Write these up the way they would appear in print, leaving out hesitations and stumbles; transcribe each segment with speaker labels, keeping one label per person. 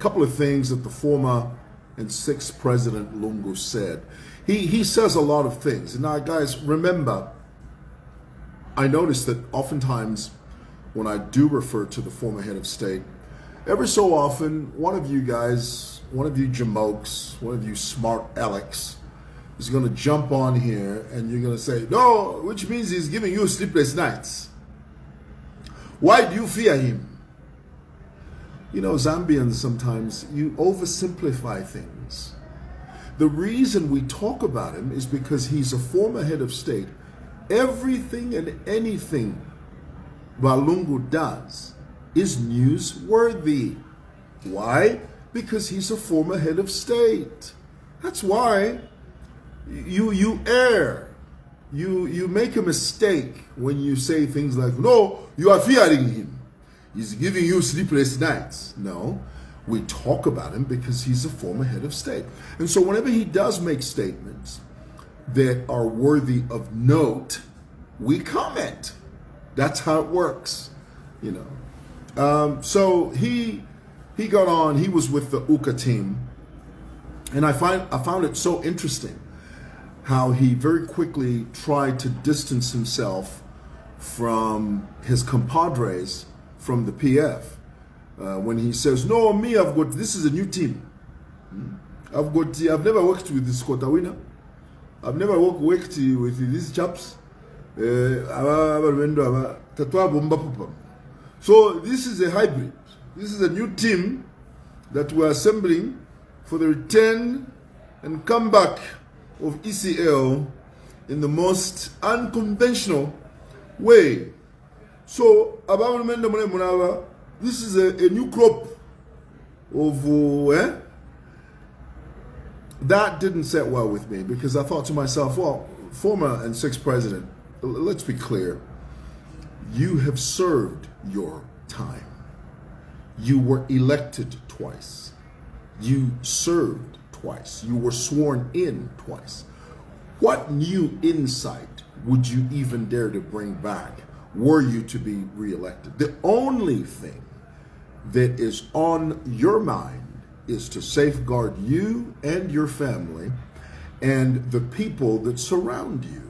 Speaker 1: couple of things that the former and sixth President Lungu said. He says a lot of things. Now, guys, remember, I notice that oftentimes when I do refer to the former head of state, every so often, one of you guys, one of you jamokes, one of you smart Alex is going to jump on here and you're going to say, no, which means he's giving you sleepless nights. Why do you fear him? You know, Zambians, sometimes you oversimplify things. The reason we talk about him is because he's a former head of state. Everything and anything Lungu does is newsworthy. Why? Because he's a former head of state. That's why you err. You make a mistake when you say things like, no, you are fearing him. He's giving you sleepless nights. No, we talk about him because he's a former head of state. And so whenever he does make statements that are worthy of note, we comment. That's how it works, you know. So he got on. He was with the UCA team, and I found it so interesting how he very quickly tried to distance himself from his compadres from the PF when he says, "No, me, this is a new team. I've never worked with this Kotawina. I've never worked with these chaps. So this is a hybrid. This is a new team that we're assembling for the return and comeback of ECL in the most unconventional way. So this is a new crop of That didn't set well with me, because I thought to myself, well, former and sixth president, let's be clear. You have served your time. You were elected twice. You served twice. You were sworn in twice. What new insight would you even dare to bring back were you to be reelected? The only thing that is on your mind is to safeguard you and your family and the people that surround you,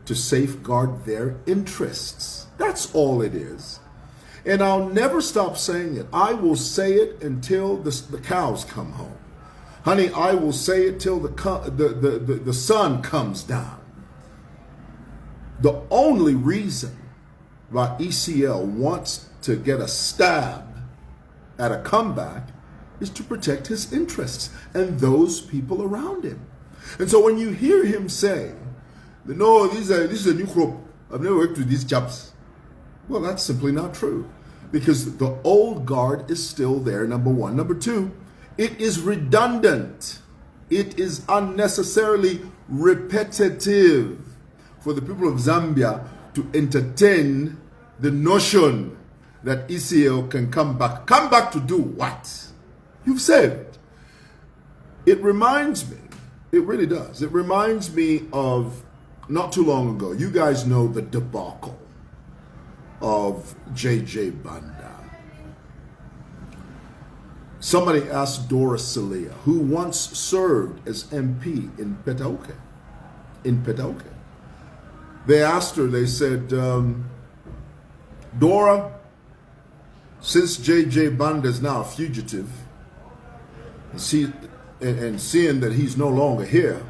Speaker 1: to safeguard their interests. That's all it is. And I'll never stop saying it. I will say it until the cows come home. Honey, I will say it till the sun comes down. The only reason why ECL wants to get a stab at a comeback is to protect his interests and those people around him. And so when you hear him say, no, this is a new crop, I've never worked with these chaps, well, that's simply not true, because the old guard is still there, number one. Number two, it is redundant. It is unnecessarily repetitive for the people of Zambia to entertain the notion that ECL can come back. Come back to do what? You've said. It reminds me, it really does. It reminds me of not too long ago. You guys know the debacle of J.J. Banda. Somebody asked Dora Celia, who once served as MP in Petauke. They asked her, they said, Dora, since J.J. Banda is now a fugitive, and seeing that he's no longer here,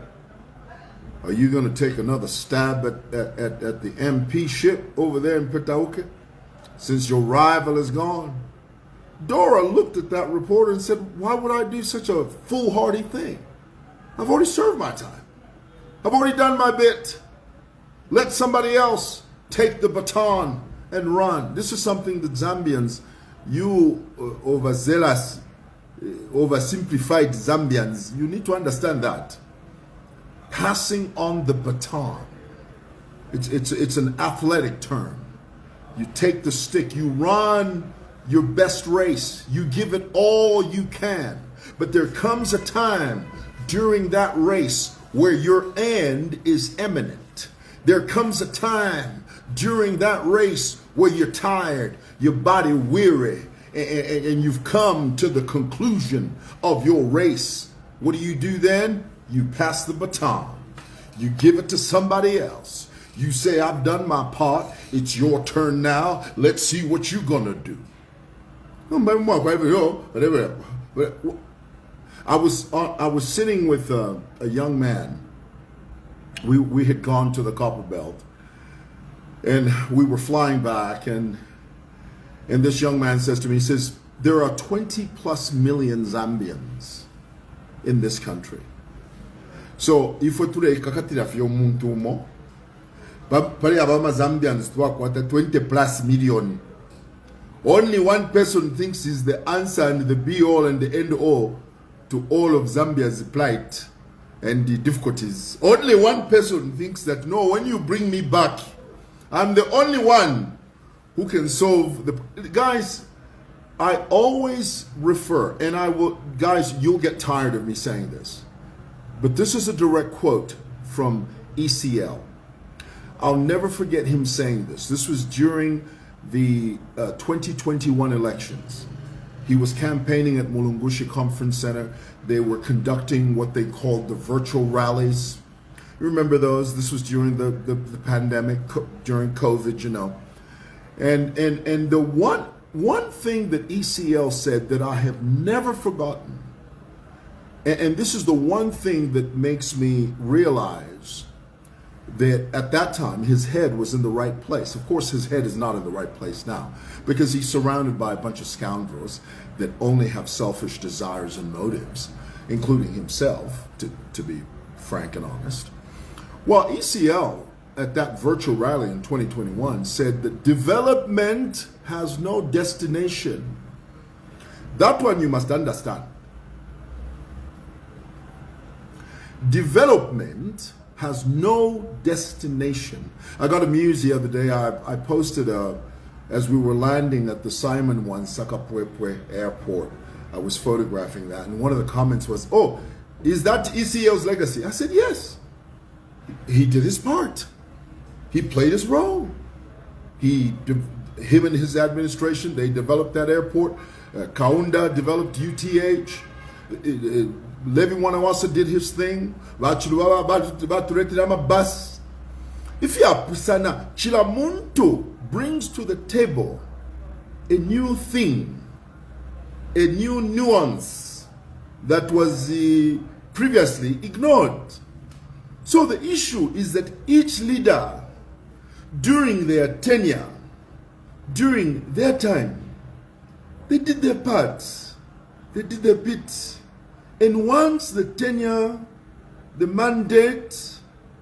Speaker 1: are you going to take another stab at the MP ship over there in Petauke, since your rival is gone? Dora looked at that reporter and said, why would I do such a foolhardy thing? I've already served my time. I've already done my bit. Let somebody else take the baton and run. This is something that Zambians, you overzealous, oversimplified Zambians, you need to understand that. Passing on the baton. It's an athletic term. You take the stick, you run your best race, you give it all you can. But there comes a time during that race where your end is imminent. There comes a time during that race where you're tired, your body weary, and you've come to the conclusion of your race, what do then? You pass the baton. You give it to somebody else. You say, I've done my part. It's your turn now. Let's see what you're going to do. I was sitting with a young man. We had gone to the Copper Belt, and we were flying back, and this young man says to me, he says, there are 20 plus million Zambians in this country. So if we today kakatira fio muntu mo, pari abama Zambians to kwata 20 plus million. Only one person thinks is the answer and the be all and the end all to all of Zambia's plight and the difficulties. Only one person thinks that, no, when you bring me back, I'm the only one who can solve the... Guys, I always refer, and I will... Guys, you'll get tired of me saying this, but this is a direct quote from ECL. I'll never forget him saying this. This was during the 2021 elections. He was campaigning at Mulungushi Conference Center. They were conducting what they called the virtual rallies. You remember those? This was during the pandemic, during COVID, you know. And the one thing that ECL said that I have never forgotten, and this is the one thing that makes me realize that at that time his head was in the right place. Of course, his head is not in the right place now, because he's surrounded by a bunch of scoundrels that only have selfish desires and motives, including himself, to be frank and honest. Well, ECL at that virtual rally in 2021 said that development has no destination. That one you must understand. Development has no destination. I got amused the other day. I posted as we were landing at the Simon One Sakapwepwe airport. I was photographing that, and one of the comments was, "Oh, is that ECL's legacy?" I said, "Yes. He did his part. He played his role. Him and his administration, they developed that airport. Kaunda developed UTH. Levi Wanawasa did his thing. If you are Pusana, Chilamuntu brings to the table a new thing, a new nuance that was previously ignored. So the issue is that each leader, during their tenure, during their time, they did their parts, they did their bits. And once the tenure, the mandate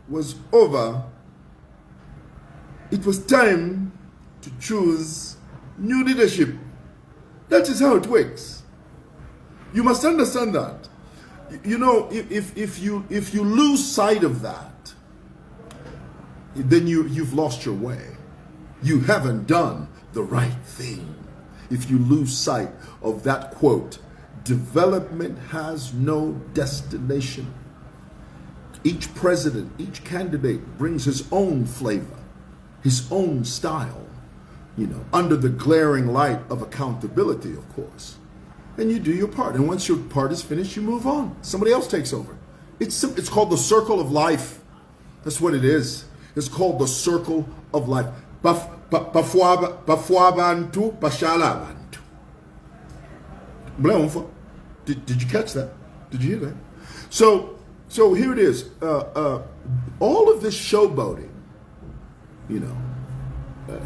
Speaker 1: was over, it was time to choose new leadership. That is how it works. You must understand that. You know, if you lose sight of that, then you've lost your way. You haven't done the right thing. If you lose sight of that quote, development has no destination. Each president, each candidate brings his own flavor, his own style, you know, under the glaring light of accountability, of course. And you do your part. And once your part is finished, you move on. Somebody else takes over. It's called the circle of life. That's what it is. It's called the circle of life. Bafuabantu, bashalabantu. Did you catch that? Did you hear that? So here it is. All of this showboating, you know,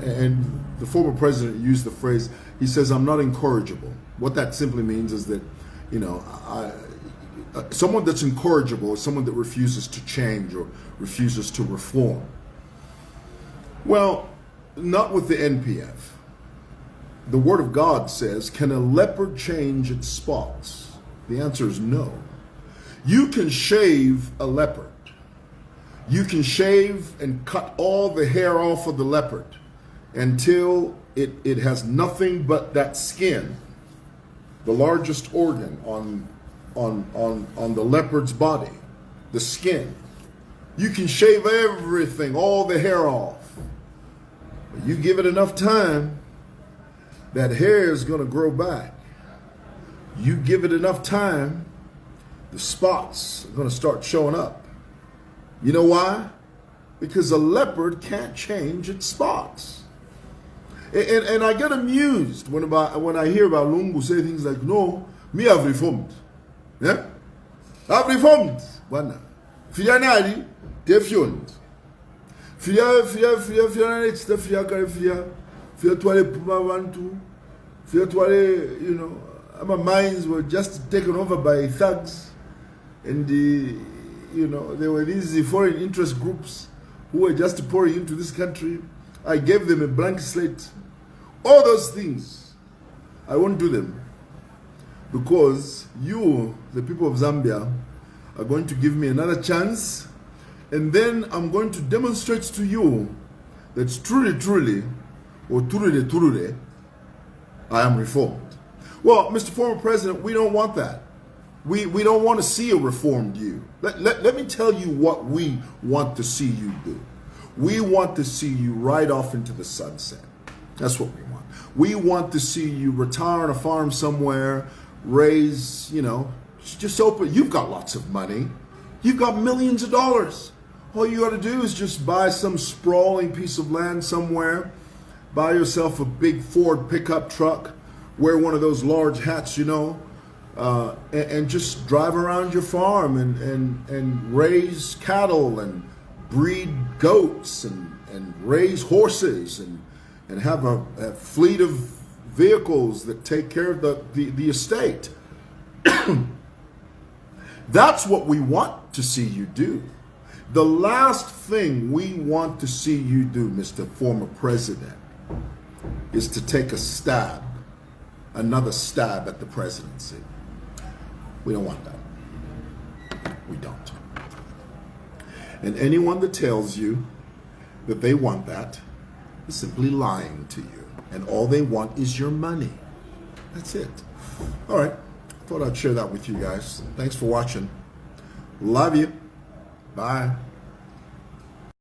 Speaker 1: and the former president used the phrase, he says, "I'm not incorrigible." What that simply means is that, you know, someone that's incorrigible is someone that refuses to change or refuses to reform. Well, not with the NPF. The Word of God says, can a leopard change its spots? The answer is no. You can shave a leopard. You can shave and cut all the hair off of the leopard until it has nothing but that skin, the largest organ on the leopard's body, the skin. You can shave everything, all the hair off. You give it enough time, that hair is going to grow back. You give it enough time, the spots are going to start showing up. You know why? Because a leopard can't change its spots. And I get amused when I hear about Lungu say things like, no, me have reformed. Yeah? I've reformed. Bwana. Fia nali, defiant. Fia twale puma bantu. Fia twale, you know, our minds were just taken over by thugs. And you know, there were these foreign interest groups who were just pouring into this country. I gave them a blank slate. All those things, I won't do them. Because you, the people of Zambia, are going to give me another chance. And then I'm going to demonstrate to you that truly, or truly, I am reformed. Well, Mr. Former President, we don't want that. We don't want to see a reformed you. Let me tell you what we want to see you do. We want to see you ride off into the sunset. That's what we want. We want to see you retire on a farm somewhere, raise, you know, just open. You've got lots of money. You've got millions of dollars. All you got to do is just buy some sprawling piece of land somewhere, buy yourself a big Ford pickup truck, wear one of those large hats, you know, and just drive around your farm and raise cattle and breed goats and raise horses and have a fleet of vehicles that take care of the estate. That's what we want to see you do. The last thing we want to see you do, Mr. Former President, is to take another stab at the presidency. We don't want that. We don't. And anyone that tells you that they want that is simply lying to you. And all they want is your money. That's it. All right. Thought I'd share that with you guys. Thanks for watching. Love you. Bye.